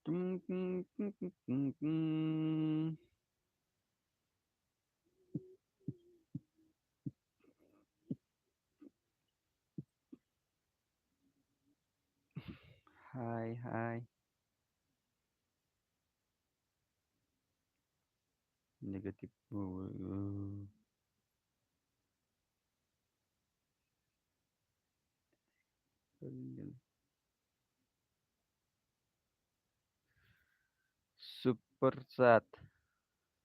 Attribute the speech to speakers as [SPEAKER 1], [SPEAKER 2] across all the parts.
[SPEAKER 1] Tung, tung, tung, tung, tung, tung. Hai, hai. Negatif. Super chat,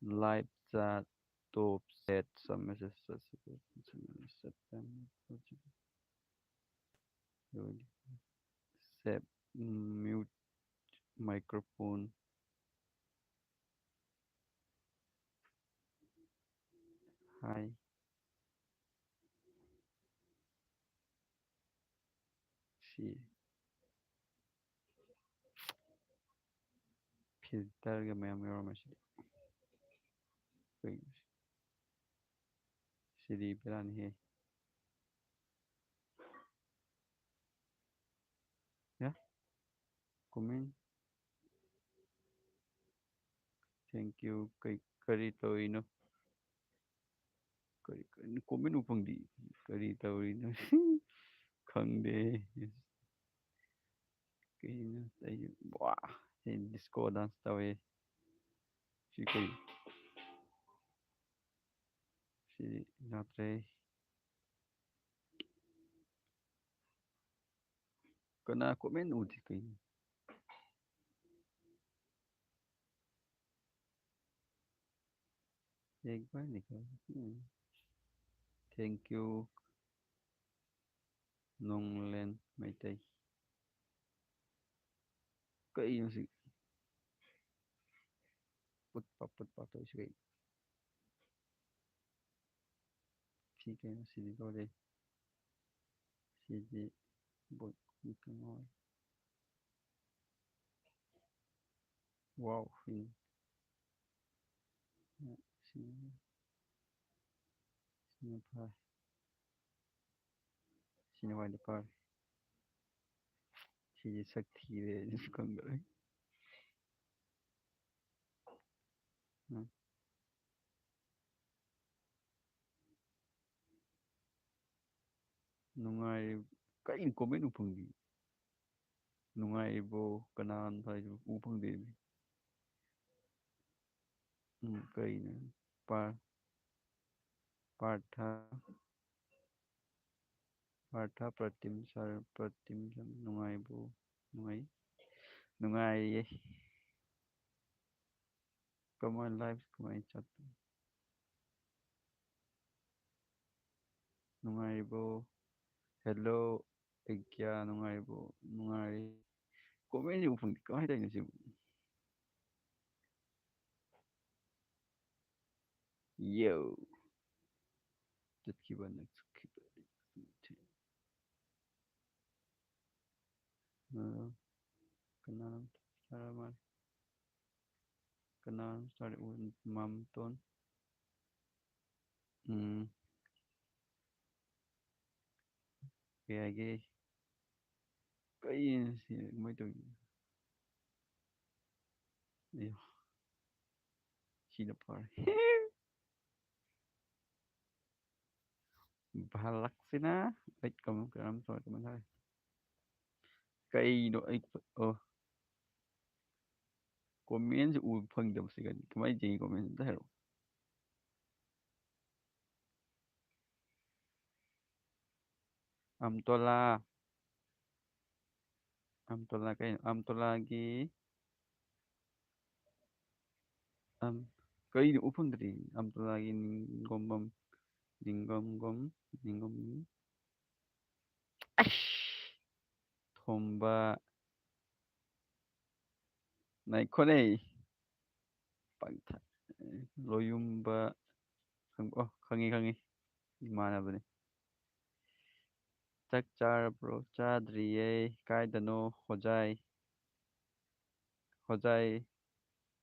[SPEAKER 1] live chat, top set, some messages, September, set, mute microphone. Hi, si filter ga mayam yaram si siri pelani he. Ya, comment. Thank you. Kay kari tawino. Kari comment upang di. Kari tawino. Khangde. Kaya tayo. Wah, disco dance tawe. Si kay si natre. Kana comment uti kay. Yeg ba ni ka? Thank you Nonglen may tay. Kay yung si put pa to si kay. Si kay si di ko de. Si di bot ko mo. Wow, si sino pa? Sino pa pa? Si sakti de kung gano'n. Nungai kain comment upang di. Nungai bo kanan tayo upang di. Kay na. Pa Partha Partha Pratim Sar Pratim Nungai bo Nungai Nungai Common lives kumain chat Nungai bo hello Igya Nungai bo Nungai comment yung upang di kahit tayo na si yo Tatkiba Natsukiba Kanan Saraman Kanan Sari Mamton kaya gay kaya si may to ayo sino par balak sina wait kamu karam sorry teman saya kay no ay oh comment sa upang dam sigan kamay jing comment dahil amtola amtola kay amtola gi am kay no upang dari amtola gi gombam dingom dingom thomba nai konei pagta loyumba oh khangi imanabane ꯆꯥꯛ ꯆꯥꯔꯕ꯭ꯔꯣ ꯆꯥꯗ꯭ꯔꯤꯌꯦ ꯀꯥꯏꯗꯅꯣ ꯍꯣꯖꯥꯏ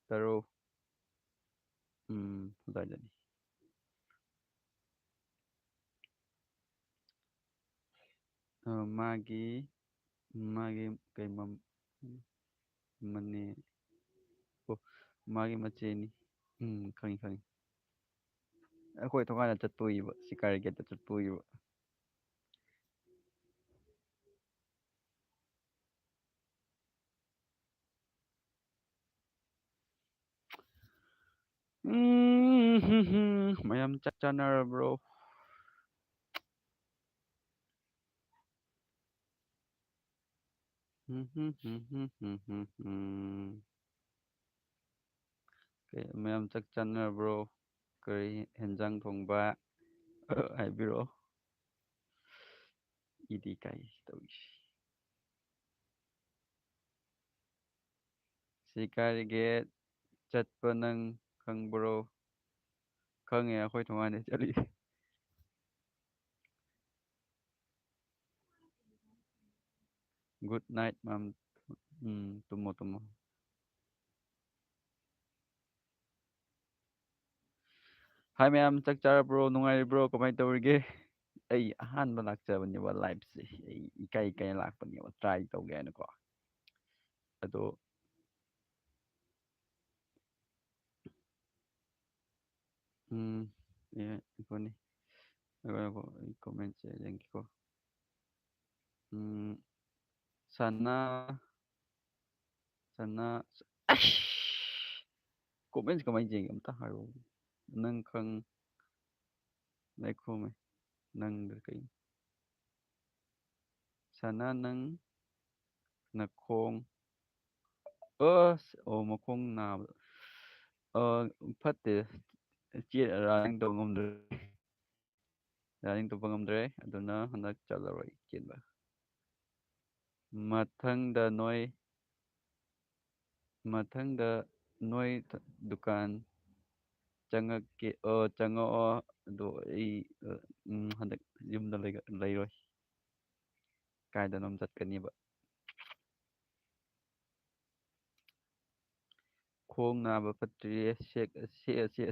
[SPEAKER 1] ꯇꯔꯣ ꯍꯣꯖꯥꯏꯗꯅꯤ ꯃꯥꯒꯤ ꯀꯩ ꯃꯅꯦ ꯑꯣ ꯃꯥꯒꯤ ꯃꯆꯦꯅꯤ ꯈꯪꯉꯤ ꯈꯪꯉꯤ ꯑꯩꯈꯣꯏ ꯊꯣꯡꯉꯥꯟꯅ ꯆꯠꯇꯣꯏꯕ ꯁꯤꯀꯥꯔꯤ ꯒꯦꯠꯇ ꯆꯠꯇꯣꯏꯕ ꯃꯌꯥꯝ ꯆꯥꯛ ꯆꯥꯅꯔꯕ꯭ꯔꯣ ꯃꯌꯥꯝ ꯆꯥꯛ ꯆꯥꯅꯔꯕ꯭ꯔꯣ ꯀꯔꯤ ꯍꯦꯟꯖꯥꯡ ꯊꯣꯡꯕ ꯍꯥꯏꯕꯤꯔꯛꯑꯣ ꯏꯗꯤ ꯀꯥꯏ ꯇꯧꯏꯁꯤ ꯁꯤꯀꯥꯔꯤꯒꯦꯠ ꯆꯠꯄ ꯅꯪ ꯈꯪꯕ꯭ꯔꯣ ꯈꯪꯉꯦ ꯑꯩꯈꯣꯏ ꯊꯣꯡꯉꯥꯟꯗꯩ ꯆꯠꯂꯤ ꯒꯨꯗ ꯅꯥꯏꯠ ꯃꯝ ꯇꯨꯝꯃꯣ ꯇꯨꯝꯃꯣ ꯍꯥꯏ ꯃꯌꯥꯝ ꯆꯥꯛ ꯆꯥꯔꯕ꯭ꯔꯣ ꯅꯨꯡꯉꯥꯏꯔꯤꯕ꯭ꯔꯣ ꯀꯃꯥꯏꯅ ꯇꯧꯔꯤꯒꯦ ꯑꯩ ꯑꯍꯥꯟꯕ ꯂꯥꯛꯆꯕꯅꯦꯕ ꯂꯥꯏꯞꯁꯦ ꯑꯩ ꯏꯀꯥꯏ ꯏꯀꯥꯏ ꯂꯥꯛꯄꯅꯦꯕ ꯇ꯭ꯔꯥꯏ ꯇꯧꯒꯦ ꯍꯥꯏꯅꯀꯣ ꯑꯗꯣ ꯏꯈꯣꯅꯤ ꯑꯩ ꯀꯣꯃꯦꯟꯁꯦ ꯌꯦꯡꯒꯦꯀꯣ ꯎꯝ ꯁꯅꯥ ꯁꯅꯥ ꯑꯁ ꯀꯣꯃꯦꯟꯁ ꯀꯃꯥꯏꯅ ꯌꯦꯡꯒꯦ ꯑꯝꯇ ꯍꯥꯏꯔꯛꯑꯣ ꯅꯪ ꯂꯩꯈꯣꯃꯦ ꯅꯪꯗ ꯀꯩ ꯁꯅꯥ ꯅꯪ ꯅꯈꯣꯡ ꯑꯁ ꯑꯣ ꯃꯈꯣꯡ ꯅꯥꯕꯗꯣ ꯐꯠꯇꯦ ꯔꯥꯅꯤꯡ ꯇꯧꯕ ꯉꯝꯗ꯭ꯔꯦ ꯔꯥꯅꯤꯡ ꯇꯧꯕ ꯉꯝꯗ꯭ꯔꯦ ꯑꯗꯨꯅ ꯍꯟꯗꯛ ꯆꯠꯂꯔꯣꯏ ꯆꯦꯟꯕ ꯃꯊꯪꯗ ꯅꯣꯏ ꯗꯨꯀꯥꯟ ꯆꯪꯉꯛꯀꯦ ꯆꯪꯉꯛꯑꯣ ꯑꯗꯣ ꯑꯩ ꯍꯟꯗꯛ ꯌꯨꯝꯗ ꯂꯩꯔꯣꯏ ꯀꯥꯏꯗꯅꯣꯝ ꯆꯠꯀꯅꯤꯕ ꯈꯣꯡ ꯅꯥꯕ ꯐꯠꯇ꯭ꯔꯤꯌꯦ ꯁꯦꯛꯑ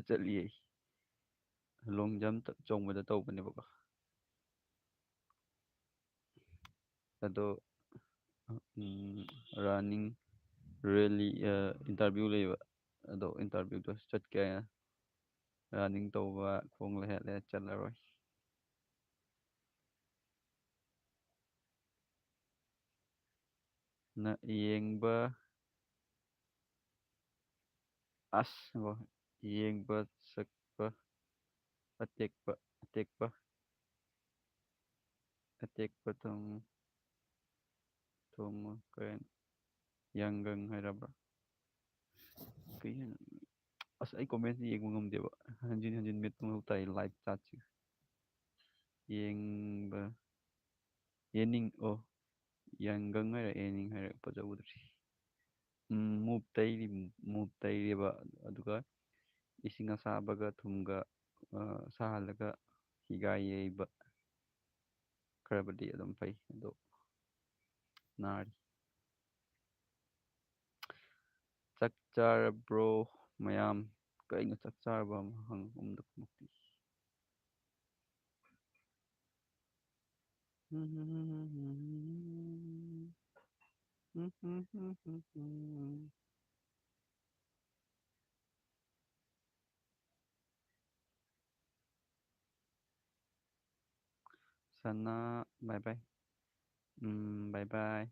[SPEAKER 1] ꯆꯠꯂꯤꯌꯦ ꯂꯣꯡ ꯖꯝ ꯆꯣꯡꯕꯗ ꯇꯧꯕꯅꯦꯕꯀꯣ ꯑꯗꯣ ꯔꯟꯅꯤꯡ ꯔꯦꯂꯤ ꯏꯟꯇꯔꯚꯤꯌꯨ ꯂꯩꯕ ꯑꯗꯣ ꯏꯟꯇꯔꯚꯤꯌꯨꯗꯣ ꯆꯠꯀꯦ ꯔꯟꯅꯤꯡ ꯇꯧꯕ ꯈꯣꯡ ꯂꯩꯍꯠꯂꯦ ꯆꯠꯂꯔꯣꯏ ꯌꯦꯡꯕ ꯑꯁ ꯌꯦꯡꯕ ꯁꯛꯄ ꯑꯇꯦꯛꯄ ꯑꯇꯦꯛꯄ ꯊꯣꯡꯉꯨ ꯀꯔꯤ ꯌꯥꯡꯒꯪ ꯍꯥꯏꯔꯕ꯭ꯔꯥ ꯀꯩ ꯍꯥꯏꯅꯣ ꯑꯁ ꯑꯩ ꯀꯣꯃꯦꯟꯁꯦ ꯌꯦꯡꯕ ꯉꯝꯗꯦꯕ ꯍꯟꯖꯤꯟ ꯍꯟꯖꯤꯟ ꯃꯦꯠꯄ ꯃꯊꯧ ꯇꯥꯏ ꯂꯥꯏꯚ ꯆꯥꯠꯁꯦ ꯌꯦꯡꯕ ꯌꯦꯅꯤꯡ ꯑꯣ ꯌꯥꯡꯒꯪ ꯍꯥꯏꯔ ꯌꯦꯅꯤꯡ ꯍꯥꯏꯔ ꯐꯖ ꯎꯗ꯭ꯔꯤ ꯃꯨꯛ ꯇꯩꯔꯤꯕ ꯑꯗꯨꯒ ꯏꯁꯤꯡ ꯑꯁꯥꯕꯒ ꯊꯨꯝꯒ ꯁꯥꯍꯜꯂꯒ ꯍꯤꯒꯥꯏ ꯌꯩꯕ ꯈꯔꯕꯨꯗꯤ ꯑꯗꯨꯝ ꯐꯩ ꯑꯗꯣ ꯅꯥꯔꯤ ꯆꯥꯛ ꯆꯥꯔꯕ꯭ꯔꯣ ꯃꯌꯥꯝ ꯀꯩꯅꯣ ꯆꯥꯛ ꯆꯥꯔꯕ ꯑꯃ ꯍꯪꯉꯛ ꯈꯨꯝꯃꯛꯇꯦ ꯁꯅꯥ ꯕꯥꯏ ꯕꯥꯏ ꯕꯥꯏ ꯕꯥꯏ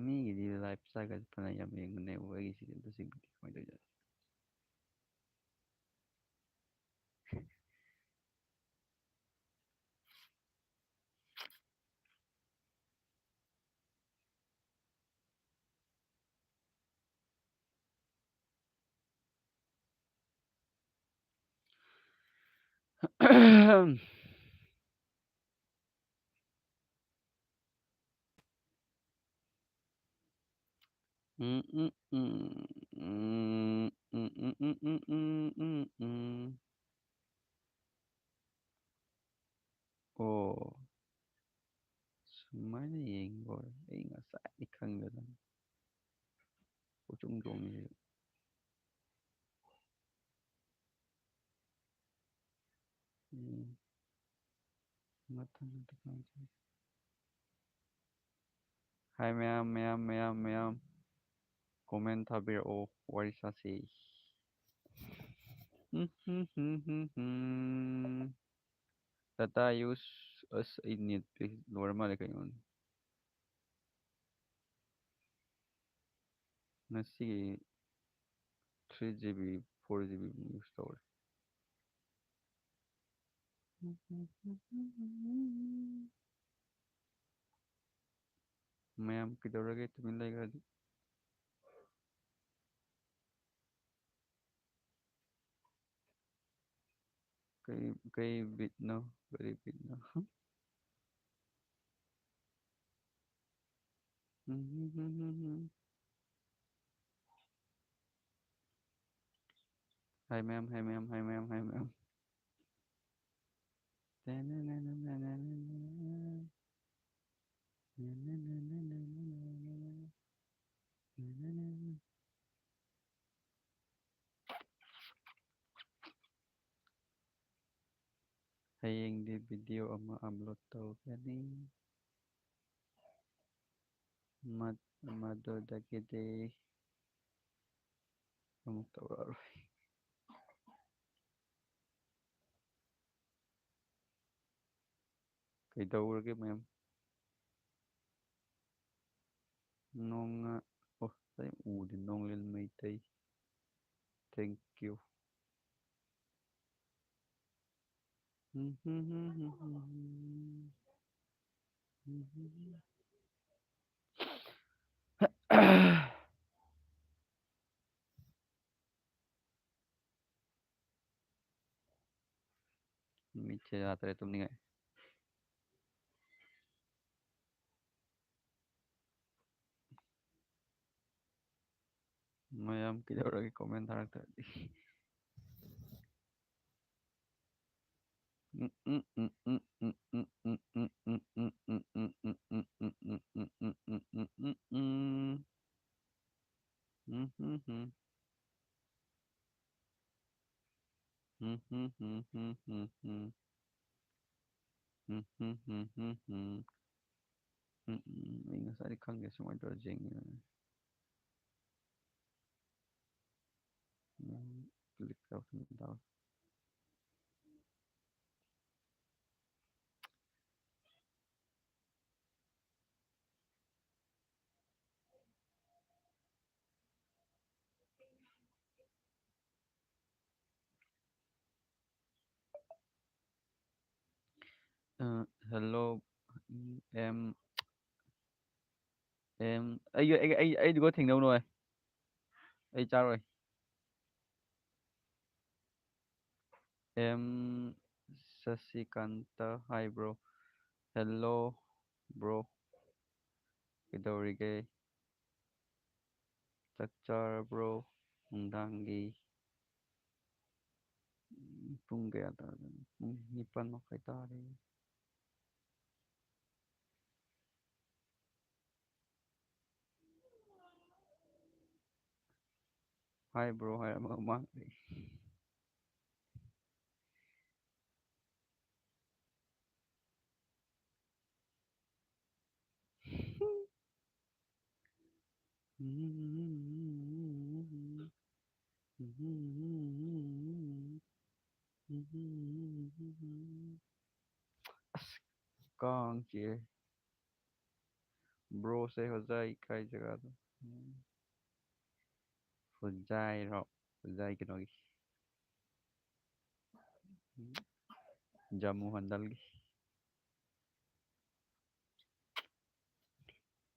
[SPEAKER 1] ꯃꯤꯒꯤꯗꯤ ꯂꯥꯏꯞ ꯏꯁꯇꯥꯏꯜꯒꯁꯦ ꯐꯅ ꯌꯥꯝ ꯌꯦꯡꯅꯩ ꯑꯩꯒꯤꯁꯤꯗꯤ ꯇꯁꯦꯡꯕꯗꯤ ꯀꯃꯥꯏꯅ ꯇꯧꯖꯥꯠꯅꯣ ꯎꯝ ꯎꯝ ꯎꯝ ꯎꯝ ꯎꯝ ꯎꯝ ꯎꯝ ꯎꯝ ꯎꯝ ꯎꯝ ꯎꯝ ꯑꯣ ꯁꯨꯃꯥꯏꯅ ꯌꯦꯡꯕ ꯑꯣꯏꯔꯦ ꯑꯩ ꯉꯁꯥꯏꯗꯤ ꯈꯪꯗꯗꯅ ꯄꯨꯆꯣꯡ ꯆꯣꯡꯉꯤꯁꯦ ꯃꯊꯪ ꯍꯥꯏ ꯃꯌꯥꯝ ꯃꯌꯥꯝ ꯃꯌꯥꯝ ꯃꯌꯥꯝ ꯀꯣꯃꯦꯟ ꯊꯥꯕꯤꯔꯛꯑꯣ ꯋꯥꯔꯤ ꯁꯥꯁꯤ. ꯗꯇꯥ ꯌꯨꯁ ꯑꯁ ꯑꯩ ꯅꯦꯠ ꯂꯣꯏꯔ ꯃꯥꯜꯂꯦ ꯀꯩꯅꯣ ꯉꯁꯤꯒꯤ 3 GB 4 GB ꯌꯨꯁ ꯇꯧꯔꯦ. ꯃꯌꯥꯝ ꯀꯩꯗꯧꯔꯒꯦ ꯇꯨꯃꯤꯟ ꯂꯩꯈ꯭ꯔꯗꯤ. ꯀꯩ ꯕꯤꯠꯅꯣ ꯀꯔꯤ ꯕꯤꯠꯅꯣ. ꯍꯥꯏ ꯃꯌꯥꯝ ꯍꯥꯏ ꯃꯌꯥꯝ ꯍꯥꯏ ꯃꯌꯥꯝ ꯍꯥꯏ ꯃꯌꯥꯝ. ꯍꯌꯦꯡꯗꯤ ꯚꯤꯗꯤꯑꯣ ꯑꯃ ꯑꯞꯂꯣꯗ ꯇꯧꯒꯅꯤ. ꯃꯗꯨꯗꯒꯤꯗꯤ ꯑꯃꯨꯛ ꯇꯧꯔꯛꯑꯔꯣꯏ. ꯀꯩꯗꯧꯔꯒꯦ ꯃꯌꯥꯝ. ꯅꯣꯡꯉ ꯑꯣ ꯑꯩ ꯎꯗꯦ ꯅꯣꯡꯂꯦꯟ ꯃꯩꯇꯩ ꯊꯦꯡꯛ ꯌꯨ. ꯃꯤꯠꯁꯦ ꯌꯥꯗ꯭ꯔꯦ ꯇꯨꯝꯅꯤꯡꯉꯥꯏ. ꯃꯌꯥꯝ ꯀꯩꯗꯧꯔꯒꯦ ꯀꯣꯃꯦꯟ ꯊꯥꯔꯛꯇ꯭ꯔꯗꯤ. ꯑꯩ ꯉꯁꯥꯏꯗꯤ ꯈꯪꯗꯦ ꯁꯨꯃꯥꯏꯅ ꯇꯧꯔ ꯌꯦꯡꯉꯤ. ꯀ꯭ꯂꯤꯛ ꯇꯧꯁꯟ. ꯍꯦꯜꯂꯣ ꯑꯦꯝ ꯑꯩꯗꯨꯒ ꯊꯦꯡꯅꯧ ꯅꯣꯏ. ꯑꯩ ꯆꯥꯔꯣꯏ. ꯑꯦꯝ ꯁꯁꯤꯀꯥꯟꯇ ꯍꯥꯏꯕ꯭ꯔꯣ. ꯍꯦꯜꯂꯣ ꯕ꯭ꯔꯣ ꯀꯩꯗꯧꯔꯤꯒꯦ. ꯆꯥꯛ ꯆꯥꯔꯕ꯭ꯔꯣ ꯅꯨꯡꯗꯥꯡꯒꯤ. ꯄꯨꯡ ꯀꯌꯥ ꯇꯥꯔꯒꯦ ꯄꯨꯡ 9:30 ꯇꯥꯔꯦ. ꯍꯥꯏ ꯕ꯭ꯔꯣ ꯍꯥꯏꯔꯝꯃꯒ ꯃꯥꯡꯈ꯭ꯔꯦ. ꯑꯁ ꯀꯥꯡ ꯆꯤꯛꯑꯦ. ꯕ꯭ꯔꯣꯁꯦ ꯍꯣꯖꯥꯏ ꯀꯥꯏ ꯖꯒꯥꯗ. ꯍꯨꯖꯥꯏꯔꯣ ꯍꯨꯖꯥꯏ ꯀꯩꯅꯣꯒꯤ ꯖꯃꯨ ꯍꯟꯗꯜꯒꯤ.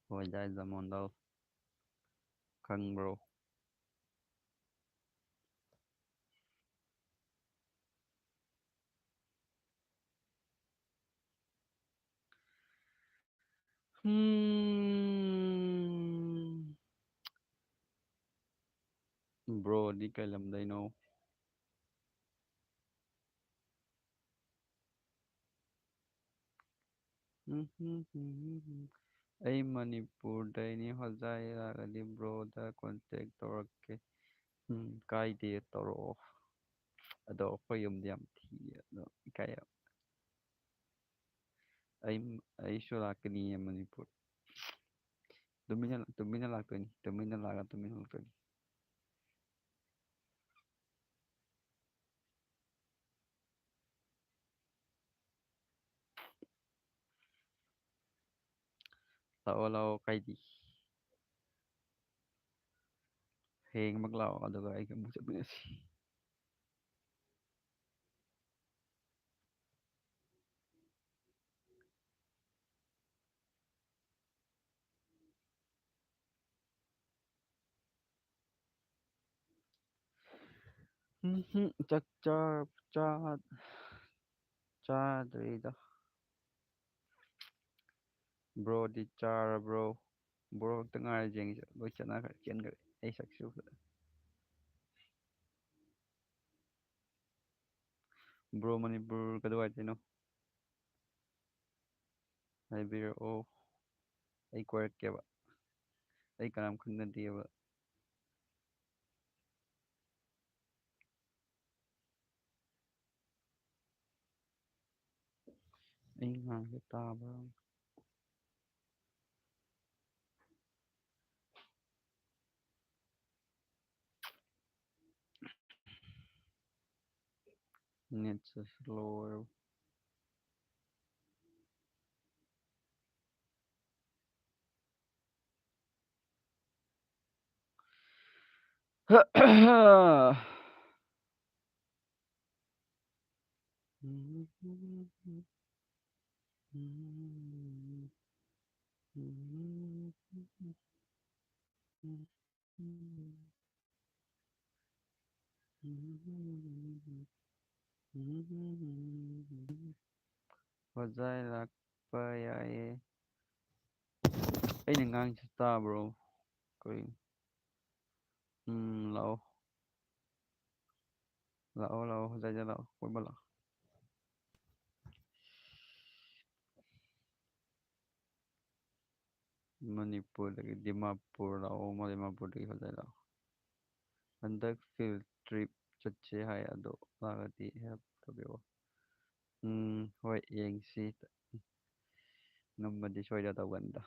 [SPEAKER 1] ꯍꯣꯏꯖꯥꯏ ꯖꯃꯣꯟꯗꯜ ꯈꯪꯕ꯭ꯔꯣ. ꯕ꯭ꯔꯣꯗꯤ ꯀꯩ ꯂꯝꯗꯩꯅꯣ. ꯑꯩ ꯃꯅꯤꯄꯨꯔꯗꯩꯅꯤ ꯍꯣꯖꯥꯏ ꯌꯥꯔꯒꯗꯤ ꯕ꯭ꯔꯣꯗ ꯀꯣꯟꯇꯦꯛ ꯇꯧꯔꯛꯀꯦ. ꯀꯥꯏꯗꯦ ꯇꯧꯔꯛꯑꯣ. ꯑꯗꯣ ꯑꯩꯈꯣꯏ ꯌꯨꯝꯗꯤ ꯌꯥꯝ ꯊꯤꯌꯦ ꯑꯗꯣ ꯏꯀꯥꯏ. ꯑꯩꯁꯨ ꯂꯥꯛꯀꯅꯤꯌꯦ ꯃꯅꯤꯄꯨꯔ. ꯇꯨꯃꯤꯟꯅ ꯂꯥꯛꯇꯣꯏꯅꯤ ꯇꯨꯃꯤꯟꯅ ꯂꯥꯛꯑꯒ ꯇꯨꯃꯤꯟꯅ ꯂꯥꯛꯇꯣꯏꯅꯤ. ꯂꯥꯛꯑꯣ ꯂꯥꯛꯑꯣ ꯀꯥꯏꯗꯤ ꯍꯌꯦꯡꯃꯛ ꯂꯥꯛꯑꯣ ꯑꯗꯨꯒ ꯑꯩꯒ ꯑꯃꯨꯛ ꯆꯠꯃꯤꯟꯅꯁꯤ. ꯆꯥꯛ ꯆꯥꯗ꯭ꯔꯤꯗ. ꯕ꯭ꯔꯣꯗꯤ ꯆꯥꯔꯕ꯭ꯔꯣ? ꯕ꯭ꯔꯣ ꯈꯛꯇ ꯉꯥꯏꯔꯦ ꯌꯦꯡꯉꯤꯁꯦ ꯂꯣꯏ ꯆꯠꯅꯈ꯭ꯔꯦ ꯆꯦꯟꯈ꯭ꯔꯦ ꯑꯩ ꯁꯛꯁꯤ ꯎꯕꯗ. ꯕ꯭ꯔꯣ ꯃꯅꯤꯄꯨꯔ ꯀꯗꯥꯏꯋꯥꯏꯗꯩꯅꯣ? ꯍꯥꯏꯕꯤꯔꯛꯑꯣ ꯑꯩ ꯀꯣꯏꯔꯛꯀꯦꯕ. ꯑꯩ ꯀꯅꯥꯝ ꯈꯪꯅꯗꯦꯕ. ꯑꯩ ꯉꯥꯡꯁꯦ ꯇꯥꯕ꯭ꯔꯥ? ꯅꯦꯠꯁꯦ ꯁ꯭ꯂꯣ ꯑꯣꯏꯔꯕ. ꯑꯣꯖꯥꯏ ꯂꯥꯛꯄ ꯌꯥꯏꯌꯦ. ꯑꯩꯅ ꯉꯥꯡꯁꯤ ꯇꯥꯕ꯭ꯔꯣ? ꯀꯩ ꯂꯥꯛꯑꯣ ꯂꯥꯛꯑꯣ ꯂꯥꯛꯑꯣ ꯍꯣꯖꯥꯏꯗ ꯂꯥꯛꯑꯣ ꯀꯣꯏꯕ ꯂꯥꯛꯑꯣ. ꯃꯅꯤꯄꯨꯔꯗꯒꯤ ꯗꯤꯃꯥꯄꯨꯔ ꯂꯥꯛꯑꯣ ꯗꯤꯃꯥꯄꯨꯔꯗꯒꯤ ꯍꯣꯖꯥꯏ ꯂꯥꯛꯑꯣ. ꯍꯟꯗꯛ ꯐꯤꯜ ꯇ꯭ꯔꯤꯞ ꯆꯠꯁꯦ ꯍꯥꯏ ꯑꯗꯣ ꯂꯥꯛꯑꯗꯤ ꯍꯦꯜꯞ ꯇꯧꯕꯤꯔꯛꯑꯣ. ꯍꯣꯏ ꯌꯦꯡꯁꯤ ꯉꯝꯃꯗꯤ ꯁꯣꯏꯗ ꯇꯧꯒꯅꯤꯗ.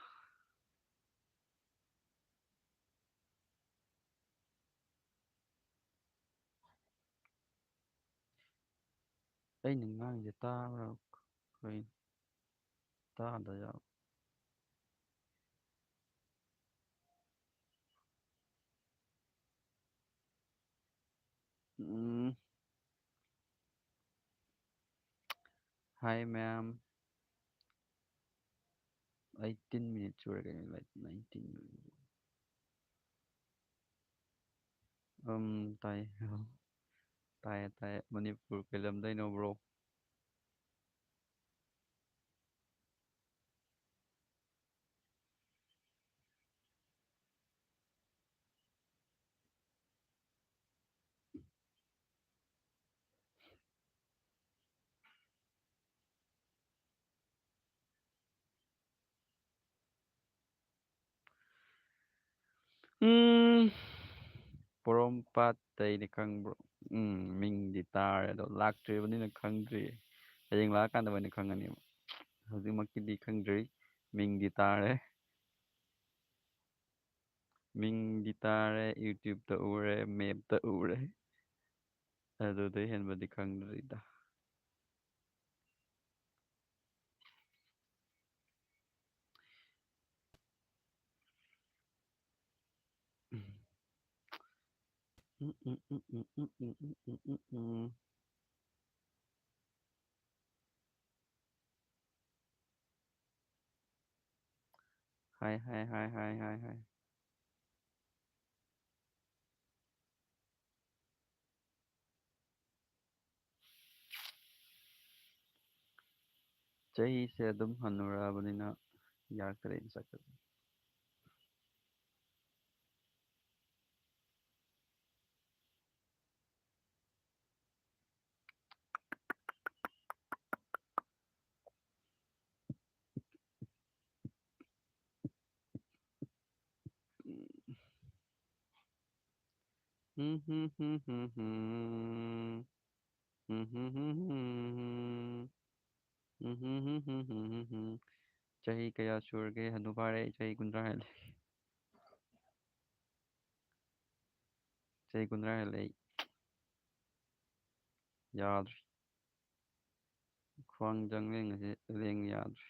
[SPEAKER 1] ꯑꯩꯅ ꯉꯥꯡꯁꯦ ꯇꯥꯕ꯭ꯔꯥ? ꯀꯩ ꯇꯥꯗ꯭ꯔꯖꯥꯠꯂꯣ? ꯍꯥꯏ ꯃꯌꯥꯝ. 18 minutes ꯁꯨꯔꯦ ꯀꯩꯅꯣ like 19 minutes. ꯇꯥꯏ. ꯇꯥꯏꯌꯦ ꯇꯥꯏꯌꯦ. ꯃꯅꯤꯄꯨꯔ ꯀꯩ ꯂꯝꯗꯩꯅꯣ ꯕ꯭ꯔꯣ? ꯄꯣꯔꯣꯝꯄꯥꯠꯇꯩꯅꯤ ꯈꯪꯕ꯭ꯔꯣ? ꯃꯤꯡꯗꯤ ꯇꯥꯔꯦ ꯑꯗꯣ ꯂꯥꯛꯇ꯭ꯔꯤꯕꯅꯤꯅ ꯈꯪꯗ꯭ꯔꯤ. ꯍꯌꯦꯡ ꯂꯥꯛꯑꯀꯥꯟꯗ ꯑꯣꯏꯅ ꯈꯪꯉꯅꯦꯕ. ꯍꯧꯖꯤꯛꯃꯛꯀꯤꯗꯤ ꯈꯪꯗ꯭ꯔꯤ. ꯃꯤꯡꯗꯤ ꯇꯥꯔꯦ. ꯃꯤꯡꯗꯤ ꯇꯥꯔꯦ ꯌꯨꯇ꯭ꯌꯨꯕꯇ ꯎꯔꯦ ꯃꯦꯞꯇ ꯎꯔꯦ. ꯑꯗꯨꯗꯩ ꯍꯦꯟꯕꯗꯤ ꯈꯪꯗ꯭ꯔꯤꯗ. ꯍꯥꯏ ꯍꯥꯏ ꯍꯥꯏ ꯍꯥꯏ ꯍꯥꯏ ꯍꯥꯏ. ꯆꯍꯤꯁꯦ ꯑꯗꯨꯝ ꯍꯟꯅꯨꯔꯛꯑꯕꯅꯤꯅ ꯌꯥꯔꯛꯇ꯭ꯔꯦ ꯆꯠꯄ. ꯆꯍꯤ ꯀꯌꯥ ꯁꯨꯔꯒꯦ ꯍꯅꯨꯐꯥꯔꯦ ꯆꯍꯤ 30 ꯍꯦꯜꯂꯦ. ꯆꯍꯤ ꯀꯨꯟꯊ꯭ꯔꯥ ꯍꯦꯜꯂꯦ ꯑꯩ ꯌꯥꯗ꯭ꯔꯦ ꯈ꯭ꯋꯥꯡ ꯂꯦꯡꯉꯁꯤ ꯂꯦꯡ ꯌꯥꯗ꯭ꯔꯦ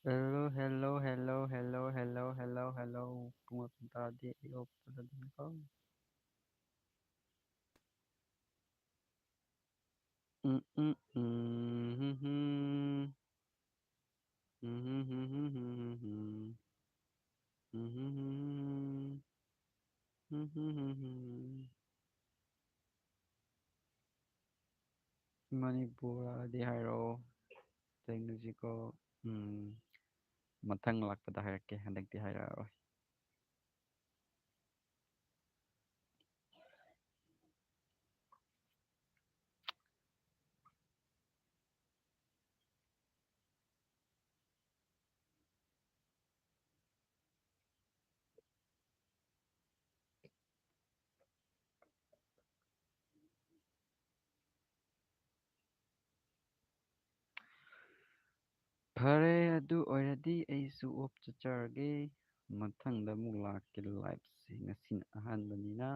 [SPEAKER 1] Hello, hello, hello, hello, hello, hello, hello. Kung tadi iyo pada din ko. Mm mm mm. Mhm. Mhm. Mhm. Manipuradi hairo. Teknolojiko. Matang lakpada hairke handagti hairaro. ꯐꯔꯦ ꯑꯗꯨ ꯑꯣꯏꯔꯗꯤ ꯑꯩꯁꯨ ꯑꯣꯞ ꯆꯠꯆꯔꯒꯦ ꯃꯊꯪꯗ ꯑꯃꯨꯛ ꯂꯥꯛꯀꯦ ꯂꯥꯏꯐꯁꯦ ꯉꯁꯤꯅ ꯑꯍꯥꯟꯕꯅꯤꯅ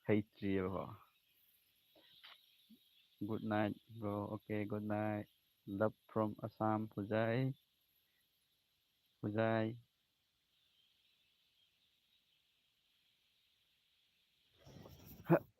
[SPEAKER 1] ꯍꯩꯇ꯭ꯔꯤꯑꯕꯀꯣ good night bro okay good night love from Assam ꯄꯨꯖꯥꯏ